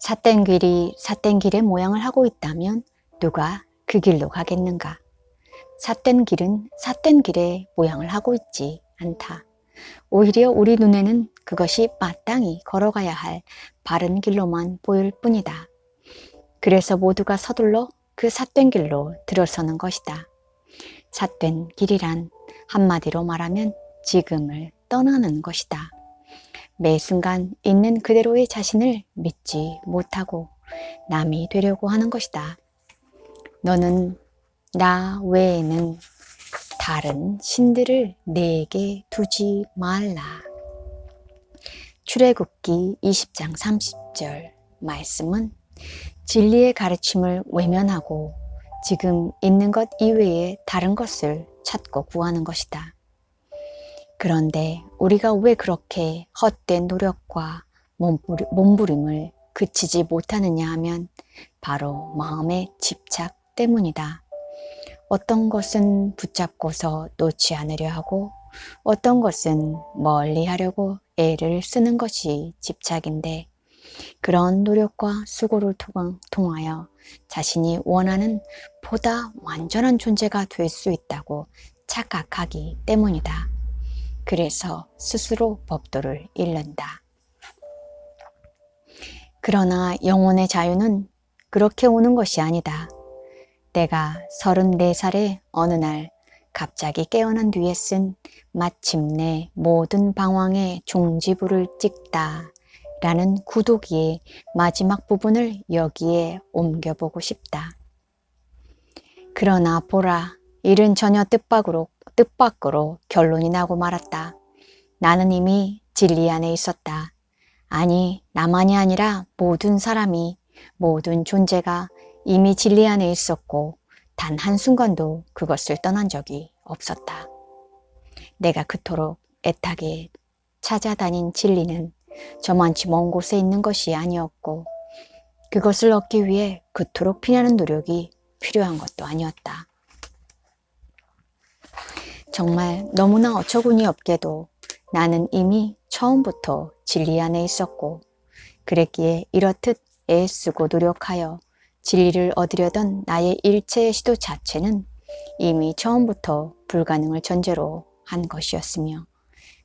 삿된 길이 삿된 길의 모양을 하고 있다면 누가 그 길로 가겠는가? 삿된 길은 삿된 길의 모양을 하고 있지 않다. 오히려 우리 눈에는 그것이 마땅히 걸어가야 할 바른 길로만 보일 뿐이다. 그래서 모두가 서둘러 그 삿된 길로 들어서는 것이다. 삿된 길이란 한마디로 말하면 지금을 떠나는 것이다. 매 순간 있는 그대로의 자신을 믿지 못하고 남이 되려고 하는 것이다. 너는 나 외에는 다른 신들을 내게 두지 말라. 출애굽기 20장 30절 말씀은 진리의 가르침을 외면하고 지금 있는 것 이외에 다른 것을 찾고 구하는 것이다. 그런데 우리가 왜 그렇게 헛된 노력과 몸부림을 그치지 못하느냐 하면 바로 마음의 집착 때문이다. 어떤 것은 붙잡고서 놓지 않으려 하고 어떤 것은 멀리 하려고 애를 쓰는 것이 집착인데, 그런 노력과 수고를 통하여 자신이 원하는 보다 완전한 존재가 될 수 있다고 착각하기 때문이다. 그래서 스스로 법도를 잃는다. 그러나 영혼의 자유는 그렇게 오는 것이 아니다. 내가 34살의 어느 날 갑자기 깨어난 뒤에 쓴 마침내 모든 방황의 종지부를 찍다 라는 구독기의 마지막 부분을 여기에 옮겨보고 싶다. 그러나 보라, 일은 전혀 뜻밖으로 결론이 나고 말았다. 나는 이미 진리 안에 있었다. 아니, 나만이 아니라 모든 사람이, 모든 존재가 이미 진리 안에 있었고 단 한순간도 그것을 떠난 적이 없었다. 내가 그토록 애타게 찾아다닌 진리는 저만치 먼 곳에 있는 것이 아니었고 그것을 얻기 위해 그토록 피나는 노력이 필요한 것도 아니었다. 정말 너무나 어처구니 없게도 나는 이미 처음부터 진리 안에 있었고 그랬기에 이렇듯 애쓰고 노력하여 진리를 얻으려던 나의 일체의 시도 자체는 이미 처음부터 불가능을 전제로 한 것이었으며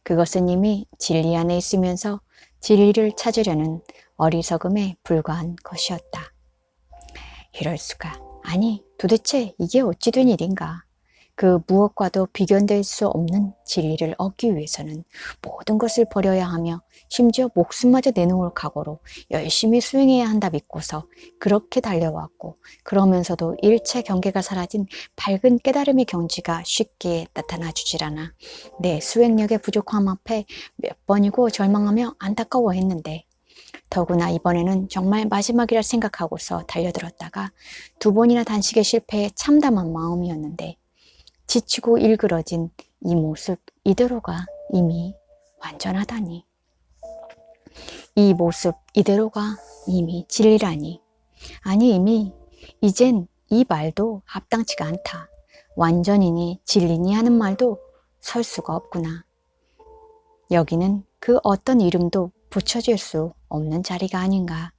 그것은 이미 진리 안에 있으면서 진리를 찾으려는 어리석음에 불과한 것이었다. 이럴 수가. 아니, 도대체 이게 어찌 된 일인가? 그 무엇과도 비견될 수 없는 진리를 얻기 위해서는 모든 것을 버려야 하며 심지어 목숨마저 내놓을 각오로 열심히 수행해야 한다 믿고서 그렇게 달려왔고 그러면서도 일체 경계가 사라진 밝은 깨달음의 경지가 쉽게 나타나 주질 않아 내 수행력의 부족함 앞에 몇 번이고 절망하며 안타까워했는데 더구나 이번에는 정말 마지막이라 생각하고서 달려들었다가 2번이나 단식에 실패해 참담한 마음이었는데 지치고 일그러진 이 모습 이대로가 이미 완전하다니. 이 모습 이대로가 이미 진리라니. 아니 이미 이젠 이 말도 합당치가 않다. 완전이니 진리니 하는 말도 설 수가 없구나. 여기는 그 어떤 이름도 붙여질 수 없는 자리가 아닌가.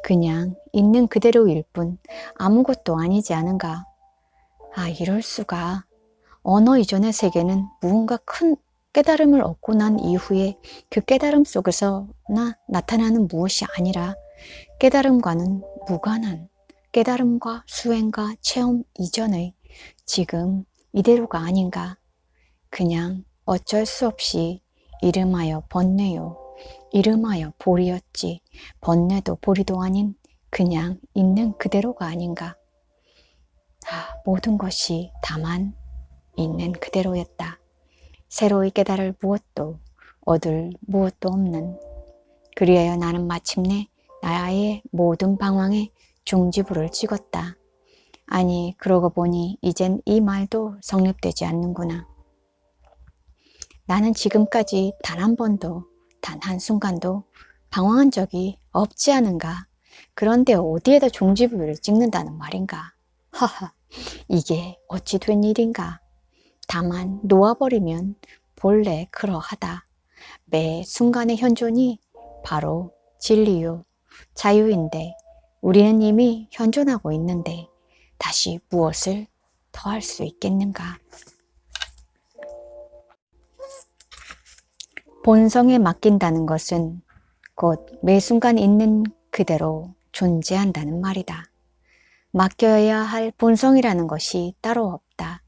그냥 있는 그대로일 뿐 아무것도 아니지 않은가. 아, 이럴 수가. 언어 이전의 세계는 무언가 큰 깨달음을 얻고 난 이후에 그 깨달음 속에서 나타나는 무엇이 아니라 깨달음과는 무관한 깨달음과 수행과 체험 이전의 지금 이대로가 아닌가. 그냥 어쩔 수 없이 이름하여 번뇌요. 이름하여 보리였지. 번뇌도 보리도 아닌 그냥 있는 그대로가 아닌가. 모든 것이 다만 있는 그대로였다. 새로이 깨달을 무엇도 얻을 무엇도 없는. 그리하여 나는 마침내 나의 모든 방황에 종지부를 찍었다. 아니, 그러고 보니 이젠 이 말도 성립되지 않는구나. 나는 지금까지 단 한 번도, 단 한순간도 방황한 적이 없지 않은가. 그런데 어디에다 종지부를 찍는다는 말인가. 하하, 이게 어찌 된 일인가. 다만 놓아버리면 본래 그러하다. 매 순간의 현존이 바로 진리요. 자유인데 우리는 이미 현존하고 있는데 다시 무엇을 더 할 수 있겠는가? 본성에 맡긴다는 것은 곧 매 순간 있는 그대로 존재한다는 말이다. 맡겨야 할 본성이라는 것이 따로 없다.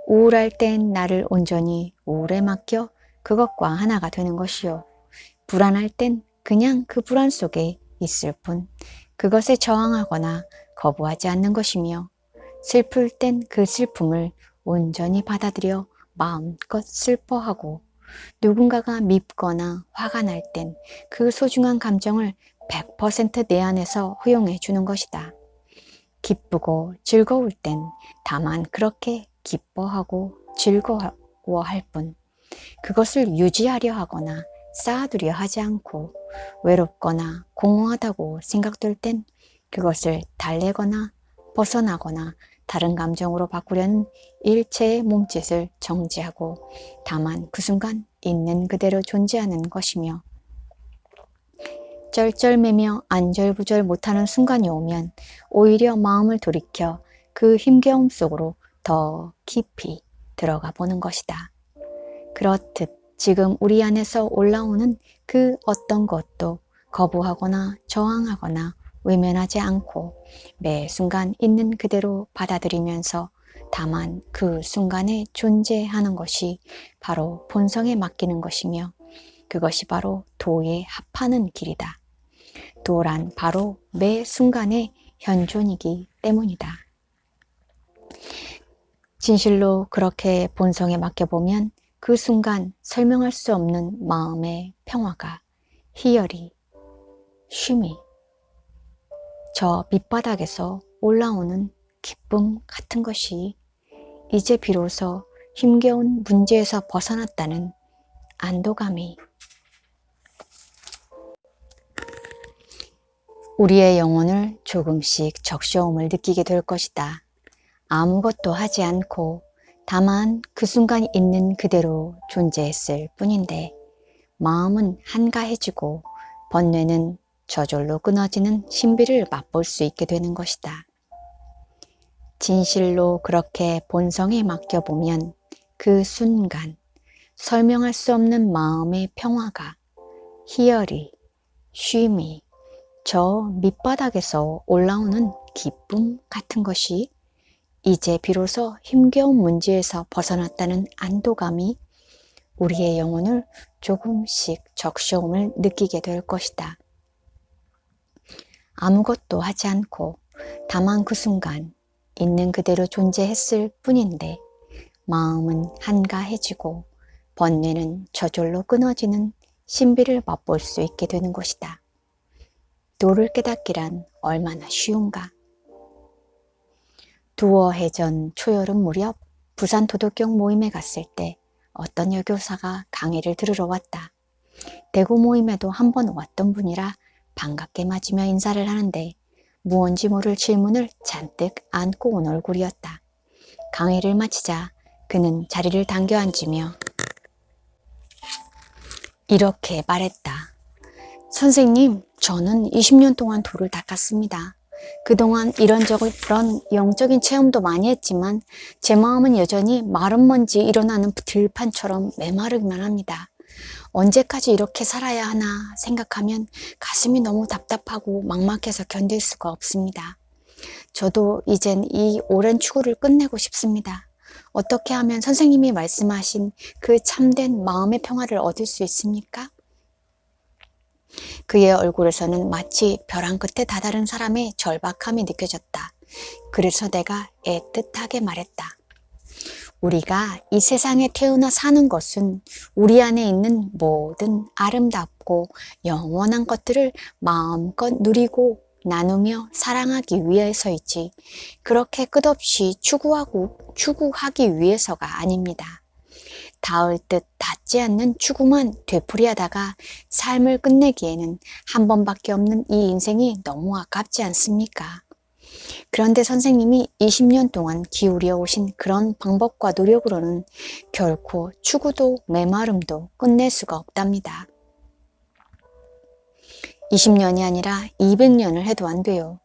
우울할 땐 나를 온전히 우울에 맡겨 그것과 하나가 되는 것이요. 불안할 땐 그냥 그 불안 속에 있을 뿐 그것에 저항하거나 거부하지 않는 것이며, 슬플 땐 그 슬픔을 온전히 받아들여 마음껏 슬퍼하고, 누군가가 밉거나 화가 날 땐 그 소중한 감정을 100% 내 안에서 허용해 주는 것이다. 기쁘고 즐거울 땐 다만 그렇게 기뻐하고 즐거워할 뿐 그것을 유지하려 하거나 쌓아두려 하지 않고, 외롭거나 공허하다고 생각될 땐 그것을 달래거나 벗어나거나 다른 감정으로 바꾸려는 일체의 몸짓을 정지하고 다만 그 순간 있는 그대로 존재하는 것이며, 쩔쩔매며 안절부절 못하는 순간이 오면 오히려 마음을 돌이켜 그 힘겨움 속으로 더 깊이 들어가 보는 것이다. 그렇듯 지금 우리 안에서 올라오는 그 어떤 것도 거부하거나 저항하거나 외면하지 않고 매 순간 있는 그대로 받아들이면서 다만 그 순간에 존재하는 것이 바로 본성에 맡기는 것이며, 그것이 바로 도에 합하는 길이다. 도란 바로 매 순간의 현존이기 때문이다. 진실로 그렇게 본성에 맡겨보면 그 순간 설명할 수 없는 마음의 평화가, 희열이, 쉼이, 저 밑바닥에서 올라오는 기쁨 같은 것이 이제 비로소 힘겨운 문제에서 벗어났다는 안도감이 우리의 영혼을 조금씩 적셔옴을 느끼게 될 것이다. 아무것도 하지 않고 다만 그 순간 있는 그대로 존재했을 뿐인데 마음은 한가해지고 번뇌는 저절로 끊어지는 신비를 맛볼 수 있게 되는 것이다. 진실로 그렇게 본성에 맡겨보면 그 순간 설명할 수 없는 마음의 평화가, 희열이, 쉼이, 저 밑바닥에서 올라오는 기쁨 같은 것이 이제 비로소 힘겨운 문제에서 벗어났다는 안도감이 우리의 영혼을 조금씩 적셔옴을 느끼게 될 것이다. 아무것도 하지 않고 다만 그 순간 있는 그대로 존재했을 뿐인데 마음은 한가해지고 번뇌는 저절로 끊어지는 신비를 맛볼 수 있게 되는 것이다. 도를 깨닫기란 얼마나 쉬운가. 두어 해 전 초여름 무렵 부산 도덕경 모임에 갔을 때 어떤 여교사가 강의를 들으러 왔다. 대구 모임에도 한 번 왔던 분이라 반갑게 맞으며 인사를 하는데 무언지 모를 질문을 잔뜩 안고 온 얼굴이었다. 강의를 마치자 그는 자리를 당겨 앉으며 이렇게 말했다. 선생님, 저는 20년 동안 도를 닦았습니다. 그동안 이런저런 영적인 체험도 많이 했지만 제 마음은 여전히 마른 먼지 일어나는 들판처럼 메마르기만 합니다. 언제까지 이렇게 살아야 하나 생각하면 가슴이 너무 답답하고 막막해서 견딜 수가 없습니다. 저도 이젠 이 오랜 추구를 끝내고 싶습니다. 어떻게 하면 선생님이 말씀하신 그 참된 마음의 평화를 얻을 수 있습니까? 그의 얼굴에서는 마치 벼랑 끝에 다다른 사람의 절박함이 느껴졌다. 그래서 내가 애틋하게 말했다. 우리가 이 세상에 태어나 사는 것은 우리 안에 있는 모든 아름답고 영원한 것들을 마음껏 누리고 나누며 사랑하기 위해서이지 그렇게 끝없이 추구하기 위해서가 아닙니다. 닿을 듯 닿지 않는 추구만 되풀이하다가 삶을 끝내기에는 한 번밖에 없는 이 인생이 너무 아깝지 않습니까? 그런데 선생님이 20년 동안 기울여 오신 그런 방법과 노력으로는 결코 추구도 메마름도 끝낼 수가 없답니다. 20년이 아니라 200년을 해도 안 돼요.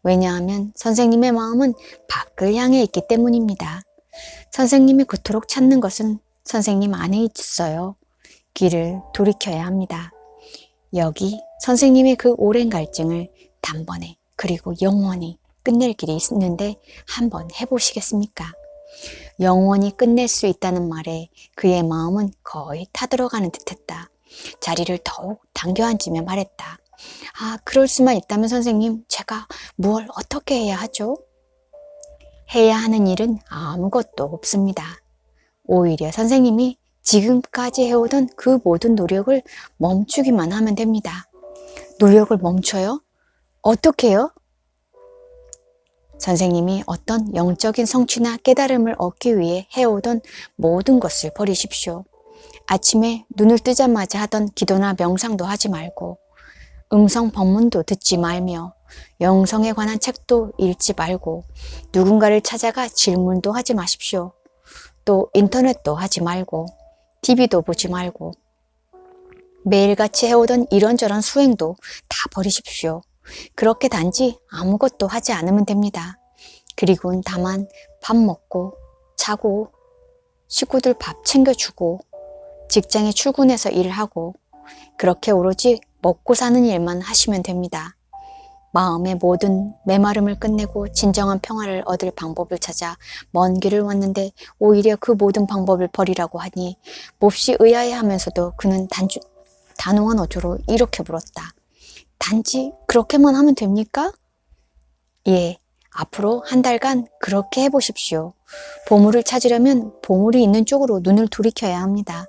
왜냐하면 선생님의 마음은 밖을 향해 있기 때문입니다. 선생님이 그토록 찾는 것은 선생님 안에 있어요. 길을 돌이켜야 합니다. 여기 선생님의 그 오랜 갈증을 단번에 그리고 영원히 끝낼 길이 있는데 한번 해보시겠습니까? 영원히 끝낼 수 있다는 말에 그의 마음은 거의 타들어가는 듯했다. 자리를 더욱 당겨 앉으며 말했다. 아, 그럴 수만 있다면 선생님, 제가 무엇 어떻게 해야 하죠? 해야 하는 일은 아무것도 없습니다. 오히려 선생님이 지금까지 해오던 그 모든 노력을 멈추기만 하면 됩니다. 노력을 멈춰요? 어떻게요? 선생님이 어떤 영적인 성취나 깨달음을 얻기 위해 해오던 모든 것을 버리십시오. 아침에 눈을 뜨자마자 하던 기도나 명상도 하지 말고 음성 법문도 듣지 말며 영성에 관한 책도 읽지 말고 누군가를 찾아가 질문도 하지 마십시오. 또 인터넷도 하지 말고 TV도 보지 말고 매일같이 해오던 이런저런 수행도 다 버리십시오. 그렇게 단지 아무것도 하지 않으면 됩니다. 그리고는 다만 밥 먹고 자고 식구들 밥 챙겨주고 직장에 출근해서 일하고 그렇게 오로지 먹고 사는 일만 하시면 됩니다. 마음의 모든 메마름을 끝내고 진정한 평화를 얻을 방법을 찾아 먼 길을 왔는데 오히려 그 모든 방법을 버리라고 하니 몹시 의아해하면서도 그는 단호한 어조로 이렇게 물었다. 단지 그렇게만 하면 됩니까? 예, 앞으로 한 달간 그렇게 해보십시오. 보물을 찾으려면 보물이 있는 쪽으로 눈을 돌이켜야 합니다.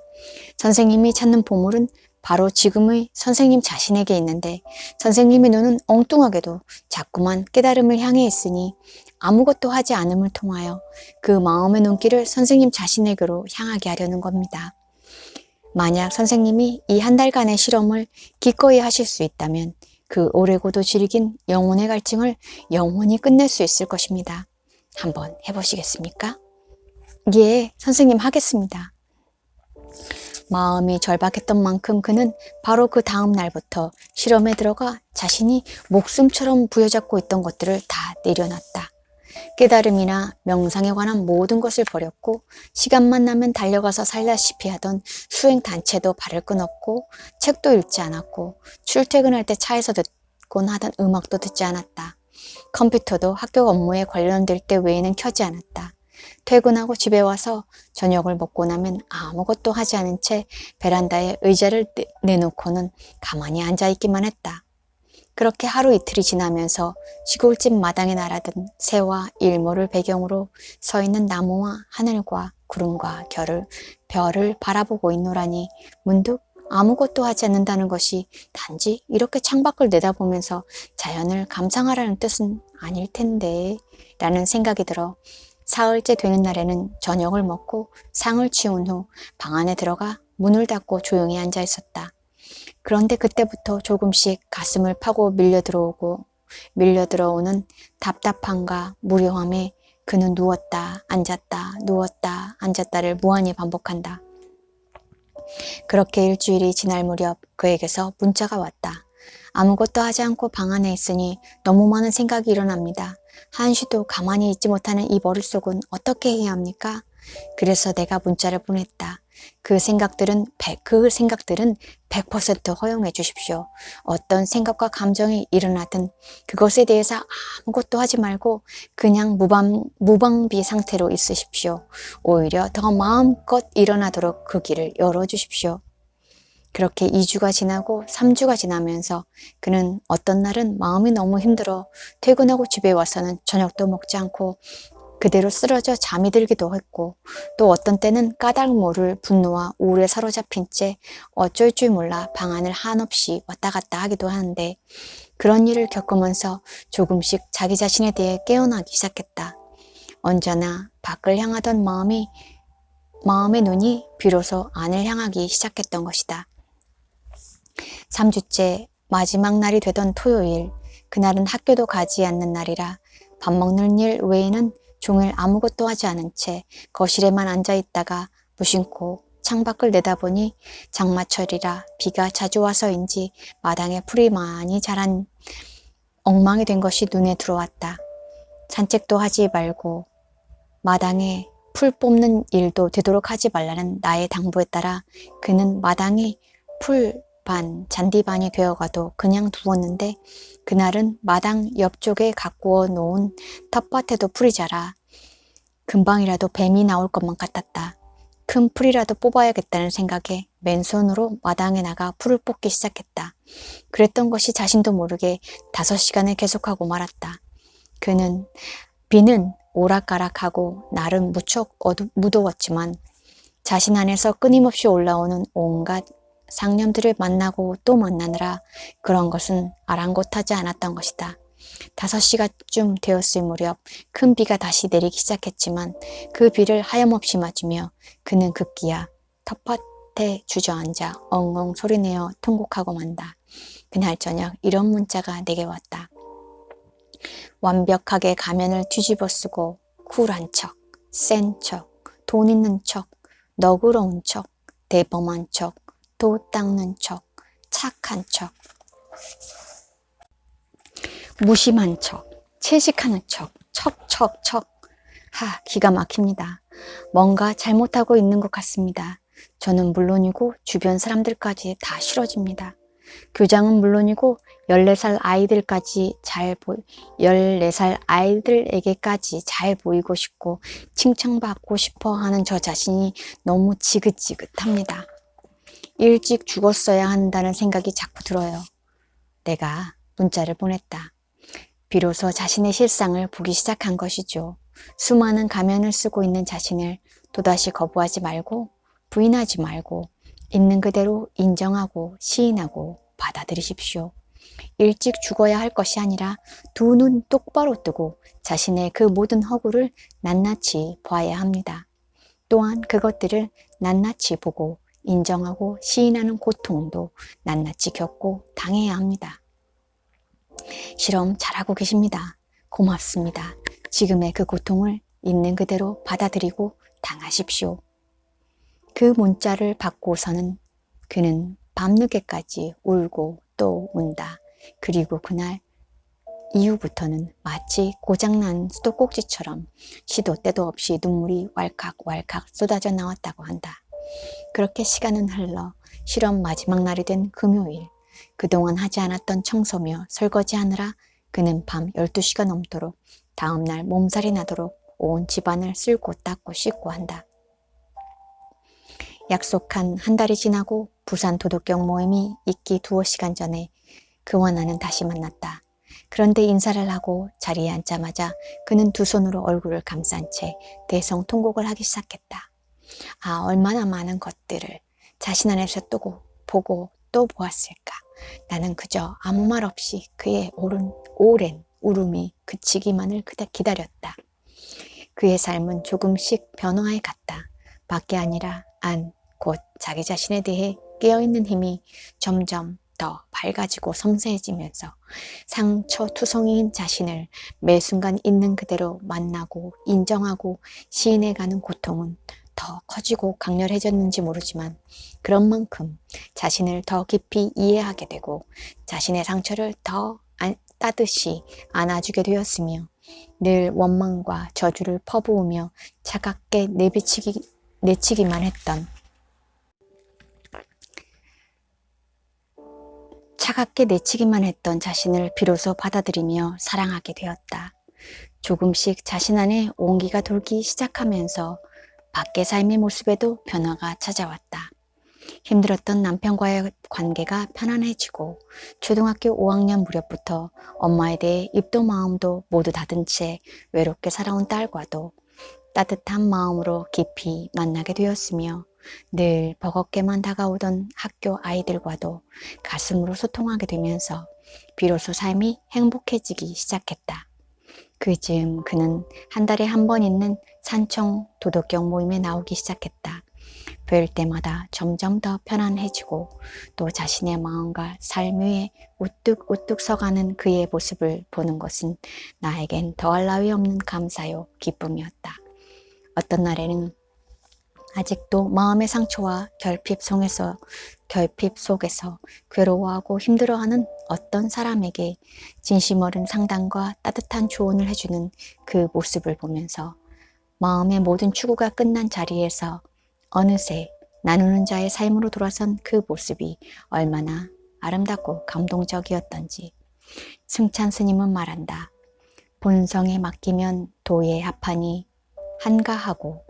선생님이 찾는 보물은 바로 지금의 선생님 자신에게 있는데 선생님의 눈은 엉뚱하게도 자꾸만 깨달음을 향해 있으니 아무것도 하지 않음을 통하여 그 마음의 눈길을 선생님 자신에게로 향하게 하려는 겁니다. 만약 선생님이 이 한 달간의 실험을 기꺼이 하실 수 있다면 그 오래고도 질긴 영혼의 갈증을 영원히 끝낼 수 있을 것입니다. 한번 해보시겠습니까? 예, 선생님 하겠습니다. 마음이 절박했던 만큼 그는 바로 그 다음 날부터 실험에 들어가 자신이 목숨처럼 부여잡고 있던 것들을 다 내려놨다. 깨달음이나 명상에 관한 모든 것을 버렸고 시간만 나면 달려가서 살다시피 하던 수행 단체도 발을 끊었고 책도 읽지 않았고 출퇴근할 때 차에서 듣곤 하던 음악도 듣지 않았다. 컴퓨터도 학교 업무에 관련될 때 외에는 켜지 않았다. 퇴근하고 집에 와서 저녁을 먹고 나면 아무것도 하지 않은 채 베란다에 의자를 내놓고는 가만히 앉아있기만 했다. 그렇게 하루 이틀이 지나면서 시골집 마당에 날아든 새와 일몰을 배경으로 서 있는 나무와 하늘과 구름과 별을 바라보고 있노라니 문득 아무것도 하지 않는다는 것이 단지 이렇게 창밖을 내다보면서 자연을 감상하라는 뜻은 아닐 텐데 라는 생각이 들어 사흘째 되는 날에는 저녁을 먹고 상을 치운 후 방 안에 들어가 문을 닫고 조용히 앉아 있었다. 그런데 그때부터 조금씩 가슴을 파고 밀려들어오는 답답함과 무료함에 그는 누웠다 앉았다 누웠다 앉았다를 무한히 반복한다. 그렇게 일주일이 지날 무렵 그에게서 문자가 왔다. 아무것도 하지 않고 방 안에 있으니 너무 많은 생각이 일어납니다. 한시도 가만히 있지 못하는 이 머릿속은 어떻게 해야 합니까? 그래서 내가 문자를 보냈다. 그 생각들은 100% 허용해 주십시오. 어떤 생각과 감정이 일어나든 그것에 대해서 아무것도 하지 말고 그냥 무방비 상태로 있으십시오. 오히려 더 마음껏 일어나도록 그 길을 열어주십시오. 그렇게 2주가 지나고 3주가 지나면서 그는 어떤 날은 마음이 너무 힘들어 퇴근하고 집에 와서는 저녁도 먹지 않고 그대로 쓰러져 잠이 들기도 했고 또 어떤 때는 까닭 모를 분노와 우울에 사로잡힌 채 어쩔 줄 몰라 방 안을 한없이 왔다 갔다 하기도 하는데 그런 일을 겪으면서 조금씩 자기 자신에 대해 깨어나기 시작했다. 언제나 밖을 향하던 마음의 눈이 비로소 안을 향하기 시작했던 것이다. 3주째 마지막 날이 되던 토요일, 그날은 학교도 가지 않는 날이라 밥 먹는 일 외에는 종일 아무것도 하지 않은 채 거실에만 앉아있다가 무심코 창밖을 내다보니 장마철이라 비가 자주 와서인지 마당에 풀이 많이 자란 엉망이 된 것이 눈에 들어왔다. 산책도 하지 말고 마당에 풀 뽑는 일도 되도록 하지 말라는 나의 당부에 따라 그는 마당이 풀반, 잔디반이 되어가도 그냥 두었는데 그날은 마당 옆쪽에 가꾸어 놓은 텃밭에도 풀이 자라 금방이라도 뱀이 나올 것만 같았다. 큰 풀이라도 뽑아야겠다는 생각에 맨손으로 마당에 나가 풀을 뽑기 시작했다. 그랬던 것이 자신도 모르게 5시간을 계속하고 말았다. 비는 오락가락하고 나름 무척 무더웠지만 자신 안에서 끊임없이 올라오는 온갖 상념들을 만나고 또 만나느라 그런 것은 아랑곳하지 않았던 것이다. 5시간쯤 되었을 무렵 큰 비가 다시 내리기 시작했지만 그 비를 하염없이 맞으며 그는 급기야 텃밭에 주저앉아 엉엉 소리내어 통곡하고 만다. 그날 저녁 이런 문자가 내게 왔다. 완벽하게 가면을 뒤집어 쓰고 쿨한 척, 센 척, 돈 있는 척, 너그러운 척, 대범한 척, 도 닦는 척, 착한 척, 무심한 척, 채식하는 척, 척. 기가 막힙니다. 뭔가 잘못하고 있는 것 같습니다. 저는 물론이고 주변 사람들까지 다 싫어집니다. 교장은 물론이고 14살 아이들에게까지 잘 보이고 싶고 칭찬받고 싶어 하는 저 자신이 너무 지긋지긋합니다. 일찍 죽었어야 한다는 생각이 자꾸 들어요. 내가 문자를 보냈다. 비로소 자신의 실상을 보기 시작한 것이죠. 수많은 가면을 쓰고 있는 자신을 또다시 거부하지 말고 부인하지 말고 있는 그대로 인정하고 시인하고 받아들이십시오. 일찍 죽어야 할 것이 아니라 두 눈 똑바로 뜨고 자신의 그 모든 허구를 낱낱이 봐야 합니다. 또한 그것들을 낱낱이 보고 인정하고 시인하는 고통도 낱낱이 겪고 당해야 합니다. 실험 잘하고 계십니다. 고맙습니다. 지금의 그 고통을 있는 그대로 받아들이고 당하십시오. 그 문자를 받고서는 그는 밤늦게까지 울고 또 운다. 그리고 그날 이후부터는 마치 고장난 수도꼭지처럼 시도 때도 없이 눈물이 왈칵왈칵 쏟아져 나왔다고 한다. 그렇게 시간은 흘러 실험 마지막 날이 된 금요일, 그동안 하지 않았던 청소며 설거지하느라 그는 밤 12시가 넘도록 다음날 몸살이 나도록 온 집안을 쓸고 닦고 씻고 한다. 약속한 한 달이 지나고 부산 도덕경 모임이 있기 2시간 전에 그와 나는 다시 만났다. 그런데 인사를 하고 자리에 앉자마자 그는 두 손으로 얼굴을 감싼 채 대성통곡을 하기 시작했다. 얼마나 많은 것들을 자신 안에서 또 보고 또 보았을까. 나는 그저 아무 말 없이 그의 오랜 울음이 그치기만을 기다렸다. 그의 삶은 조금씩 변화해 갔다. 밖에 아니라 곧 자기 자신에 대해 깨어있는 힘이 점점 더 밝아지고 섬세해지면서 상처투성이인 자신을 매 순간 있는 그대로 만나고 인정하고 시인해가는 고통은 더 커지고 강렬해졌는지 모르지만 그런 만큼 자신을 더 깊이 이해하게 되고 자신의 상처를 더 따뜻이 안아주게 되었으며 늘 원망과 저주를 퍼부으며 차갑게 내치기만 했던 자신을 비로소 받아들이며 사랑하게 되었다. 조금씩 자신 안에 온기가 돌기 시작하면서 밖의 삶의 모습에도 변화가 찾아왔다. 힘들었던 남편과의 관계가 편안해지고 초등학교 5학년 무렵부터 엄마에 대해 입도 마음도 모두 닫은 채 외롭게 살아온 딸과도 따뜻한 마음으로 깊이 만나게 되었으며 늘 버겁게만 다가오던 학교 아이들과도 가슴으로 소통하게 되면서 비로소 삶이 행복해지기 시작했다. 그즈음 그는 한 달에 한 번 있는 산청 도덕경 모임에 나오기 시작했다. 뵐 때마다 점점 더 편안해지고 또 자신의 마음과 삶 위에 우뚝우뚝 서가는 그의 모습을 보는 것은 나에겐 더할 나위 없는 감사요 기쁨이었다. 어떤 날에는 아직도 마음의 상처와 결핍 속에서 괴로워하고 힘들어하는 어떤 사람에게 진심 어린 상담과 따뜻한 조언을 해주는 그 모습을 보면서 마음의 모든 추구가 끝난 자리에서 어느새 나누는 자의 삶으로 돌아선 그 모습이 얼마나 아름답고 감동적이었던지. 승찬 스님은 말한다. 본성에 맡기면 도에 합하니 한가하고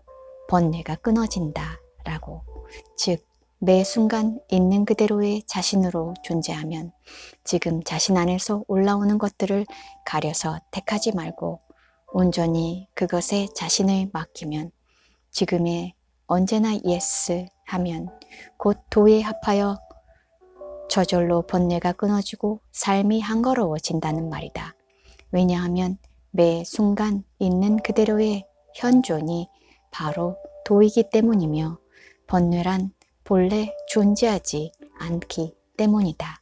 번뇌가 끊어진다 라고. 즉 매 순간 있는 그대로의 자신으로 존재하면 지금 자신 안에서 올라오는 것들을 가려서 택하지 말고 온전히 그것에 자신을 맡기면 지금의 언제나 예스 하면 곧 도에 합하여 저절로 번뇌가 끊어지고 삶이 한거로워진다는 말이다. 왜냐하면 매 순간 있는 그대로의 현존이 바로 도이기 때문이며 번뇌란 본래 존재하지 않기 때문이다.